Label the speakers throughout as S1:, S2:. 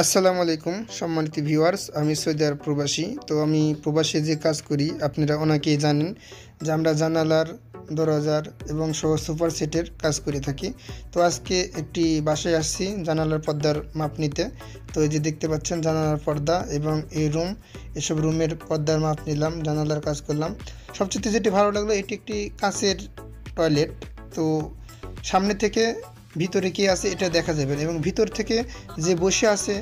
S1: আসসালামু আলাইকুম সম্মানিত ভিউয়ার্স, আমি সৌদি আরব প্রবাসী। তো আমি প্রবাসে যে কাজ করি আপনারা অনেকেই জানেন যে আমরা জানালার, দরজার এবং সহ সুপার সেটের কাজ করে থাকি। তো আজকে একটি বাসায় আসছি জানালার পর্দার মাপ নিতে। তো এই যে দেখতে পাচ্ছেন জানালার পর্দা এবং এই রুম, এসব রুমের পর্দার মাপ নিলাম, জানালার কাজ করলাম। সবচেয়ে যেটি ভালো লাগলো, এটি একটি কাঁচের টয়লেট। তো সামনে থেকে ভিতরে কে আছে এটা দেখা যাবে না এবং ভিতর থেকে যে বসে আছে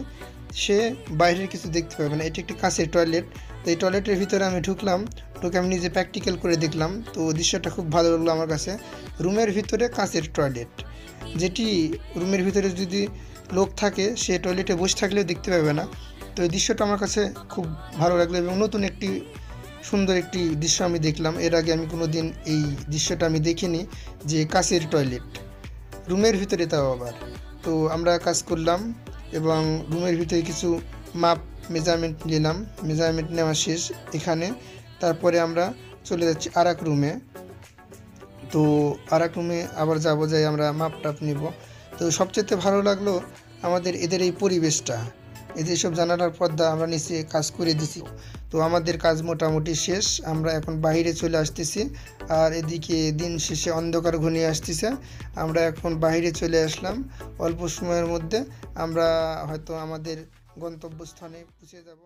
S1: সে বাইরের কিছু দেখতে পাবে না। এটি একটি কাঁচের টয়লেট। তো এই টয়লেটের ভিতরে আমি ঢুকলাম, ঢুকে আমি নিজে প্র্যাকটিক্যাল করে দেখলাম। তো দৃশ্যটা খুব ভালো লাগলো আমার কাছে। রুমের ভিতরে কাঁচের টয়লেট, যেটি রুমের ভিতরে যদি লোক থাকে সে টয়লেটে বসে থাকলেও দেখতে পাবে না। তো এই দৃশ্যটা আমার কাছে খুব ভালো লাগলো এবং নতুন একটি সুন্দর একটি দৃশ্য আমি দেখলাম। এর আগে আমি কোনো দিন এই দৃশ্যটা আমি দেখিনি, যে কাঁচের টয়লেট রুমের ভিতরে, তাও আবার। তো আমরা কাজ করলাম এবং রুমের ভিতরে কিছু মাপ মেজারমেন্ট নিলাম। মেজারমেন্ট নেওয়া শেষ এখানে। তারপরে আমরা চলে যাচ্ছি আর এক রুমে। তো আর এক রুমে আবার যাবো, যাই আমরা মাপ টাপ নিব। তো সবচেয়ে ভালো লাগলো আমাদের এদের এই পরিবেশটা। এই যে সব জানালার পর্দা আমরা নিচে কাজ করে দিছি। তো আমাদের কাজ মোটামুটি শেষ, আমরা এখন বাইরে চলে আসতেছি। আর এদিকে দিন শেষে অন্ধকার ঘনিয়ে আসতেছে। আমরা এখন বাইরে চলে আসলাম। অল্প সময়ের মধ্যে আমরা হয়তো আমাদের গন্তব্যস্থানে পৌঁছে যাব।